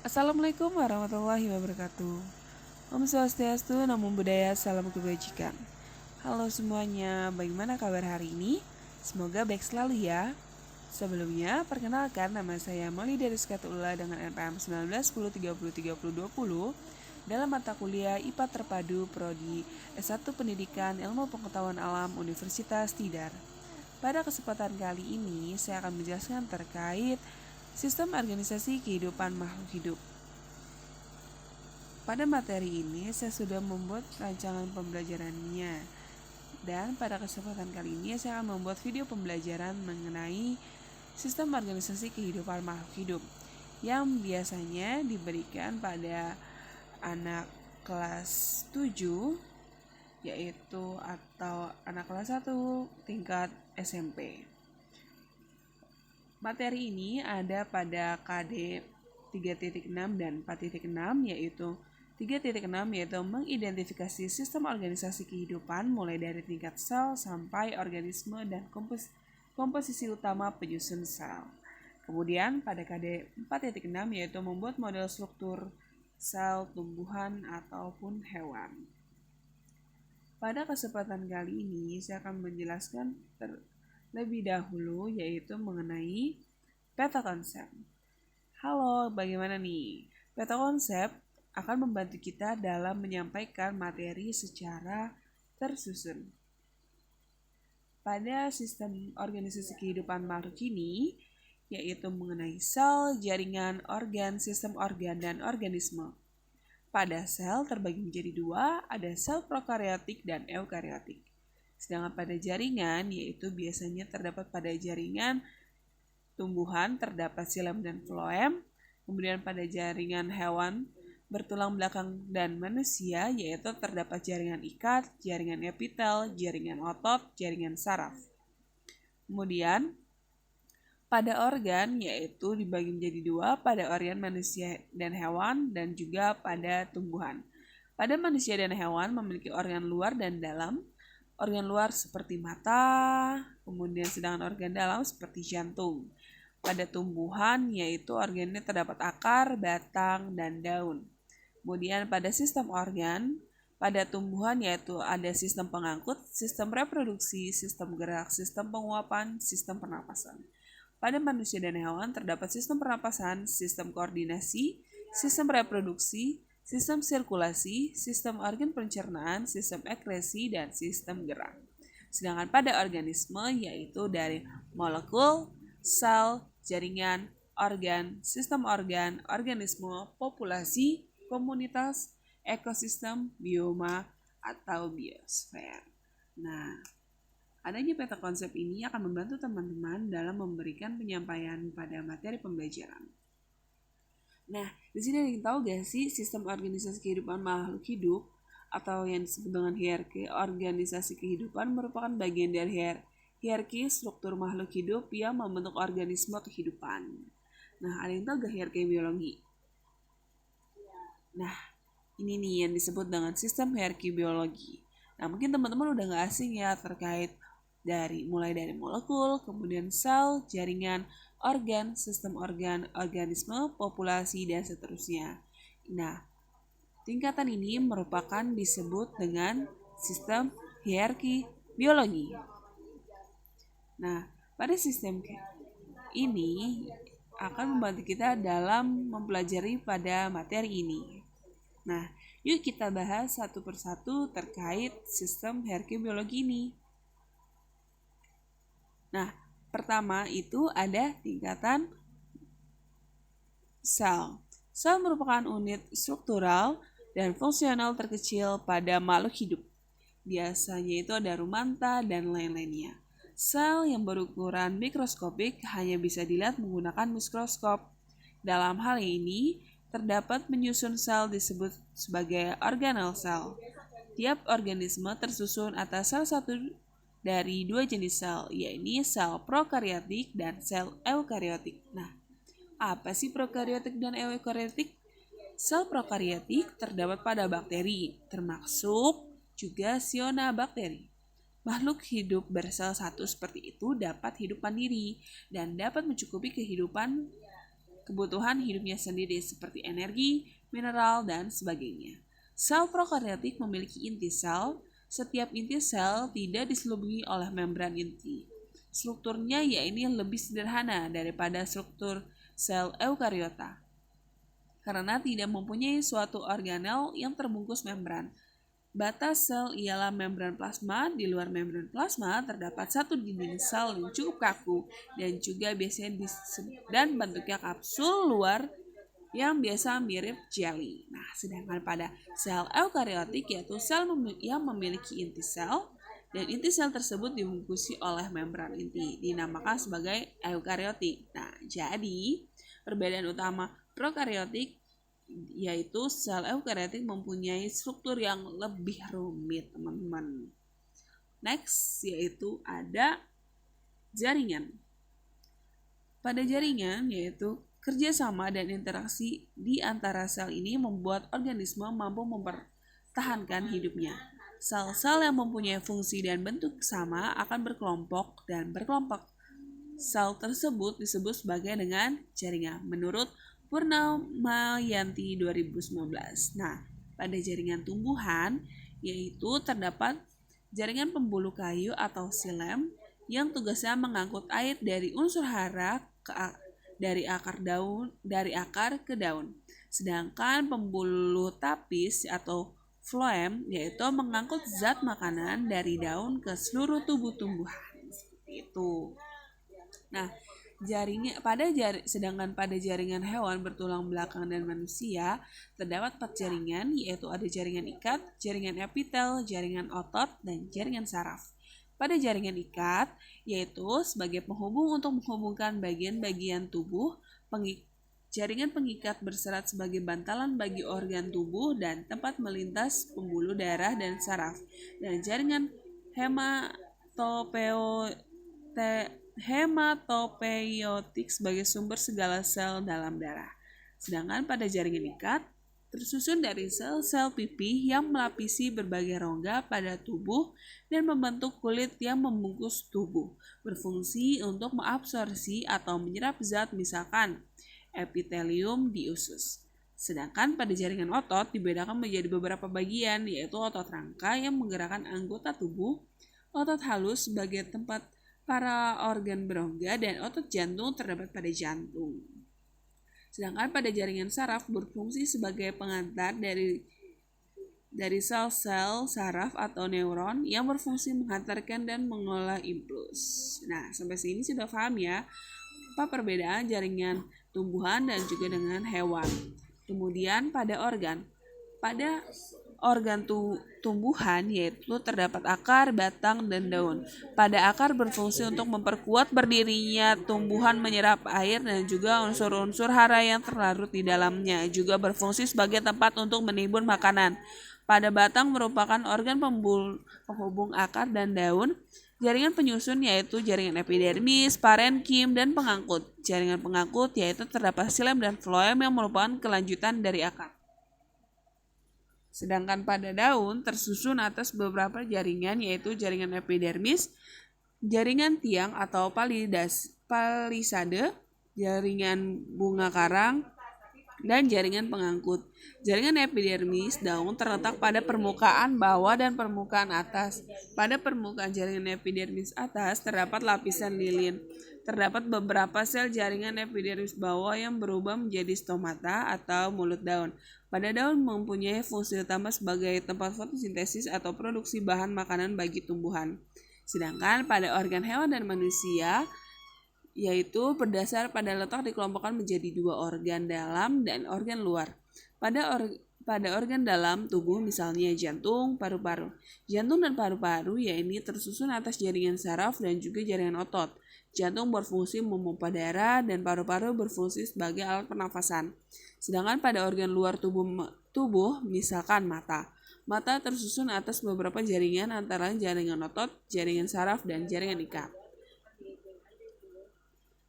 Assalamualaikum warahmatullahi wabarakatuh. Om Swastiastu, Namo Buddhaya, Salam Kebajikan. Halo semuanya, bagaimana kabar hari ini? Semoga baik selalu ya. Sebelumnya, perkenalkan nama saya Moli dari Skatullah dengan NPM 1910303020 dalam mata kuliah IPA Terpadu Prodi S1 Pendidikan Ilmu Pengetahuan Alam Universitas Tidar. Pada kesempatan kali ini, saya akan menjelaskan terkait sistem organisasi kehidupan makhluk hidup. Pada materi ini, saya sudah membuat rancangan pembelajarannya. Dan pada kesempatan kali ini, saya akan membuat video pembelajaran mengenai sistem organisasi kehidupan makhluk hidup yang biasanya diberikan pada anak kelas 7, yaitu atau anak kelas 1 tingkat SMP. Materi ini ada pada KD 3.6 dan 4.6, yaitu 3.6 yaitu mengidentifikasi sistem organisasi kehidupan mulai dari tingkat sel sampai organisme dan komposisi utama penyusun sel. Kemudian pada KD 4.6 yaitu membuat model struktur sel tumbuhan ataupun hewan. Pada kesempatan kali ini saya akan menjelaskan terlebih dahulu yaitu mengenai peta konsep. Halo, bagaimana nih? Peta konsep akan membantu kita dalam menyampaikan materi secara tersusun. Pada sistem organisasi kehidupan makhluk ini, yaitu mengenai sel, jaringan, organ, sistem organ, dan organisme. Pada sel terbagi menjadi dua, ada sel prokariotik dan eukariotik. Sedangkan pada jaringan, yaitu biasanya terdapat pada jaringan tumbuhan terdapat xilem dan floem, kemudian pada jaringan hewan bertulang belakang dan manusia yaitu terdapat jaringan ikat, jaringan epitel, jaringan otot, jaringan saraf. Kemudian pada organ yaitu dibagi menjadi dua, pada organ manusia dan hewan dan juga pada tumbuhan. Pada manusia dan hewan memiliki organ luar dan dalam. Organ luar seperti mata, kemudian sedangkan organ dalam seperti jantung. Pada tumbuhan yaitu organnya terdapat akar, batang, dan daun. Kemudian pada sistem organ, pada tumbuhan yaitu ada sistem pengangkut, sistem reproduksi, sistem gerak, sistem penguapan, sistem pernapasan. Pada manusia dan hewan terdapat sistem pernapasan, sistem koordinasi, sistem reproduksi, sistem sirkulasi, sistem organ pencernaan, sistem ekskresi, dan sistem gerak. Sedangkan pada organisme yaitu dari molekul, sel, jaringan, organ, sistem organ, organisme, populasi, komunitas, ekosistem, bioma, atau biosfer. Nah, adanya peta konsep ini akan membantu teman-teman dalam memberikan penyampaian pada materi pembelajaran. Nah, di sini ada yang tahu gak sih sistem organisasi kehidupan makhluk hidup atau yang disebut dengan hierarki organisasi kehidupan merupakan bagian dari hierarki struktur makhluk hidup yang membentuk organisme kehidupan. Nah, ada yang tahu gak hierarki biologi? Nah, ini nih yang disebut dengan sistem hierarki biologi. Nah, mungkin teman-teman udah gak asing ya terkait mulai dari molekul, kemudian sel, jaringan, organ, sistem organ, organisme, populasi, dan seterusnya. Nah, tingkatan ini merupakan disebut dengan sistem hierarki biologi. Nah, pada sistem ini akan membantu kita dalam mempelajari pada materi ini. Nah, yuk kita bahas satu persatu terkait sistem hierarki biologi ini. Nah, pertama itu ada tingkatan sel. Sel merupakan unit struktural dan fungsional terkecil pada makhluk hidup. Biasanya itu ada rumanta dan lain-lainnya. Sel yang berukuran mikroskopik hanya bisa dilihat menggunakan mikroskop. Dalam hal ini, terdapat penyusun sel disebut sebagai organel sel. Tiap organisme tersusun atas salah satu dari dua jenis sel, yaitu sel prokariotik dan sel eukariotik. Nah, apa sih prokariotik dan eukariotik? Sel prokariotik terdapat pada bakteri, termasuk juga cyanobacteria. Makhluk hidup bersel satu seperti itu dapat hidup mandiri dan dapat mencukupi kehidupan kebutuhan hidupnya sendiri seperti energi, mineral, dan sebagainya. Sel prokariotik memiliki inti sel. Setiap inti sel tidak diselubungi oleh membran inti. Strukturnya yaitu lebih sederhana daripada struktur sel eukariota karena tidak mempunyai suatu organel yang terbungkus membran. Batas sel ialah membran plasma. Di luar membran plasma terdapat satu dinding sel yang cukup kaku dan juga biasanya dan bentuknya kapsul luar yang biasa mirip jelly. Nah, sedangkan pada sel eukariotik yaitu sel yang memiliki inti sel dan inti sel tersebut dibungkusi oleh membran inti, dinamakan sebagai eukariotik. Nah, jadi perbedaan utama prokariotik yaitu sel eukariotik mempunyai struktur yang lebih rumit, teman-teman. Next, yaitu ada jaringan. Pada jaringan, yaitu kerjasama dan interaksi di antara sel ini membuat organisme mampu mempertahankan hidupnya. Sel-sel yang mempunyai fungsi dan bentuk sama akan berkelompok dan berkelompok. Sel tersebut disebut sebagai dengan jaringan menurut Purnamayanti 2019. Nah, pada jaringan tumbuhan yaitu terdapat jaringan pembuluh kayu atau xilem yang tugasnya mengangkut air dari unsur hara dari akar ke daun. Sedangkan pembuluh tapis atau floem yaitu mengangkut zat makanan dari daun ke seluruh tubuh tumbuhan. Itu. Nah, sedangkan pada jaringan hewan bertulang belakang dan manusia terdapat 4 jaringan, yaitu ada jaringan ikat, jaringan epitel, jaringan otot, dan jaringan saraf. Pada jaringan ikat, yaitu sebagai penghubung untuk menghubungkan bagian-bagian tubuh, jaringan pengikat berserat sebagai bantalan bagi organ tubuh dan tempat melintas pembuluh darah dan saraf, dan jaringan hematopoietik sebagai sumber segala sel dalam darah. Sedangkan pada jaringan ikat tersusun dari sel-sel pipih yang melapisi berbagai rongga pada tubuh dan membentuk kulit yang membungkus tubuh, berfungsi untuk mengabsorpsi atau menyerap zat misalkan epitelium di usus. Sedangkan pada jaringan otot dibedakan menjadi beberapa bagian, yaitu otot rangka yang menggerakkan anggota tubuh, otot halus sebagai tempat para organ berongga, dan otot jantung terdapat pada jantung. Sedangkan pada jaringan saraf berfungsi sebagai pengantar dari sel-sel saraf atau neuron yang berfungsi menghantarkan dan mengolah impuls. Nah, sampai sini sudah paham ya apa perbedaan jaringan tumbuhan dan juga dengan hewan. Kemudian pada organ tumbuhan yaitu terdapat akar, batang, dan daun. Pada akar berfungsi untuk memperkuat berdirinya tumbuhan, menyerap air dan juga unsur-unsur hara yang terlarut di dalamnya. Juga berfungsi sebagai tempat untuk menimbun makanan. Pada batang merupakan organ penghubung akar dan daun. Jaringan penyusun yaitu jaringan epidermis, parenkim, dan pengangkut. Jaringan pengangkut yaitu terdapat xilem dan floem yang merupakan kelanjutan dari akar. Sedangkan pada daun tersusun atas beberapa jaringan yaitu jaringan epidermis, jaringan tiang atau palisade, jaringan bunga karang, dan jaringan pengangkut. Jaringan epidermis daun terletak pada permukaan bawah dan permukaan atas. Pada permukaan jaringan epidermis atas terdapat lapisan lilin. Terdapat beberapa sel jaringan epidermis bawah yang berubah menjadi stomata atau mulut daun. Pada daun mempunyai fungsi utama sebagai tempat fotosintesis atau produksi bahan makanan bagi tumbuhan. Sedangkan pada organ hewan dan manusia yaitu berdasar pada letak dikelompokkan menjadi 2 organ dalam dan organ luar. Pada organ dalam tubuh misalnya jantung, paru-paru. Jantung dan paru-paru yaitu tersusun atas jaringan saraf dan juga jaringan otot. Jantung berfungsi memompa darah dan paru-paru berfungsi sebagai alat pernafasan. Sedangkan pada organ luar tubuh misalkan mata. Mata tersusun atas beberapa jaringan antara jaringan otot, jaringan saraf, dan jaringan ikat.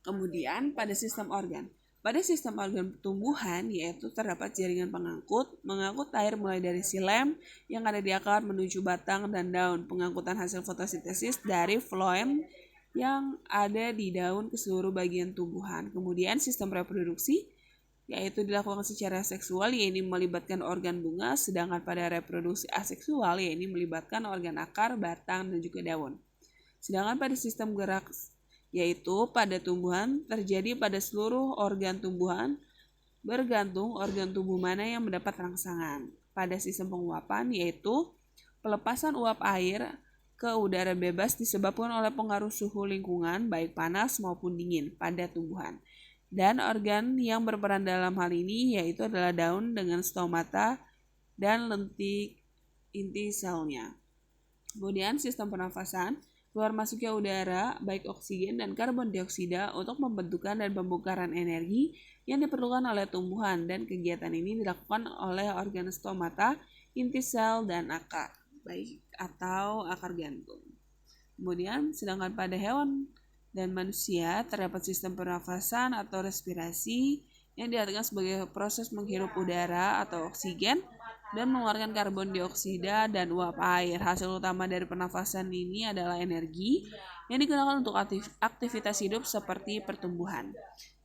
Kemudian pada sistem organ. Pada sistem organ tumbuhan yaitu terdapat jaringan mengangkut air mulai dari xilem yang ada di akar menuju batang dan daun, pengangkutan hasil fotosintesis dari floem yang ada di daun ke seluruh bagian tumbuhan. Kemudian sistem reproduksi yaitu dilakukan secara seksual, yaitu melibatkan organ bunga, sedangkan pada reproduksi aseksual, yaitu melibatkan organ akar, batang, dan juga daun. Sedangkan pada sistem gerak, yaitu pada tumbuhan, terjadi pada seluruh organ tumbuhan, bergantung organ tubuh mana yang mendapat rangsangan. Pada sistem penguapan, yaitu pelepasan uap air ke udara bebas disebabkan oleh pengaruh suhu lingkungan, baik panas maupun dingin, pada tumbuhan. Dan organ yang berperan dalam hal ini yaitu adalah daun dengan stomata dan lentik inti selnya. Kemudian sistem pernafasan, keluar masuknya udara baik oksigen dan karbon dioksida untuk pembentukan dan pembongkaran energi yang diperlukan oleh tumbuhan, dan kegiatan ini dilakukan oleh organ stomata, inti sel, dan akar, baik atau akar gantung. Kemudian sedangkan pada hewan dan manusia terdapat sistem pernafasan atau respirasi yang diartikan sebagai proses menghirup udara atau oksigen dan mengeluarkan karbon dioksida dan uap air. Hasil utama dari pernafasan ini adalah energi yang digunakan untuk aktivitas hidup seperti pertumbuhan.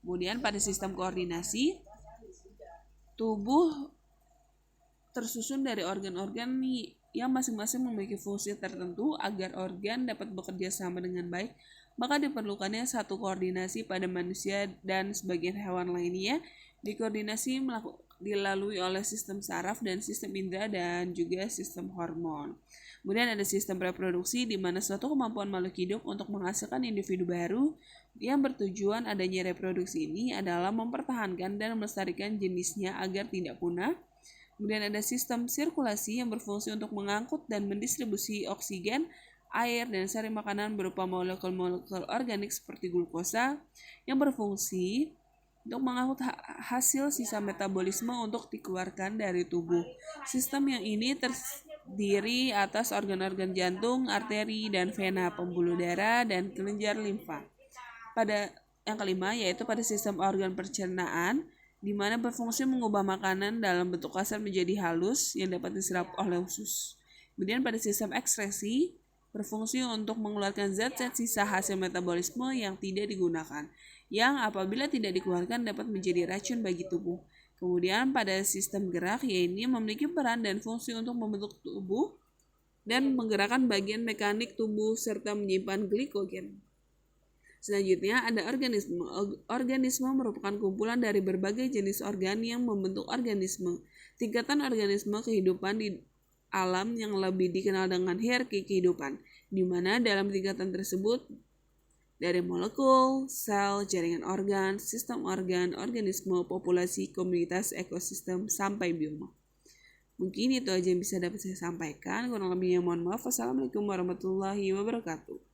Kemudian pada sistem koordinasi, tubuh tersusun dari organ-organ yang masing-masing memiliki fungsi tertentu. Agar organ dapat bekerja sama dengan baik, maka diperlukannya satu koordinasi pada manusia dan sebagian hewan lainnya. Dikoordinasi dilalui oleh sistem saraf dan sistem indera dan juga sistem hormon. Kemudian ada sistem reproduksi, di mana suatu kemampuan makhluk hidup untuk menghasilkan individu baru. Yang bertujuan adanya reproduksi ini adalah mempertahankan dan melestarikan jenisnya agar tidak punah. Kemudian ada sistem sirkulasi yang berfungsi untuk mengangkut dan mendistribusi oksigen, air, dan sari makanan berupa molekul-molekul organik seperti glukosa yang berfungsi untuk mengangkut hasil sisa metabolisme untuk dikeluarkan dari tubuh. Sistem yang ini terdiri atas organ-organ jantung, arteri, dan vena, pembuluh darah, dan kelenjar limfa. Pada yang kelima yaitu pada sistem organ pencernaan, di mana berfungsi mengubah makanan dalam bentuk kasar menjadi halus yang dapat diserap oleh usus. Kemudian pada sistem ekskresi, berfungsi untuk mengeluarkan zat-zat sisa hasil metabolisme yang tidak digunakan, yang apabila tidak dikeluarkan dapat menjadi racun bagi tubuh. Kemudian pada sistem gerak, yaitu memiliki peran dan fungsi untuk membentuk tubuh dan menggerakkan bagian mekanik tubuh serta menyimpan glikogen. Selanjutnya ada organisme. Organisme merupakan kumpulan dari berbagai jenis organ yang membentuk organisme. Tingkatan organisme kehidupan di alam yang lebih dikenal dengan hierarki kehidupan, di mana dalam tingkatan tersebut dari molekul, sel, jaringan organ, sistem organ, organisme, populasi, komunitas, ekosistem, sampai bioma. Mungkin itu aja yang bisa dapat saya sampaikan. Kurang lebihnya mohon maaf. Wassalamualaikum warahmatullahi wabarakatuh.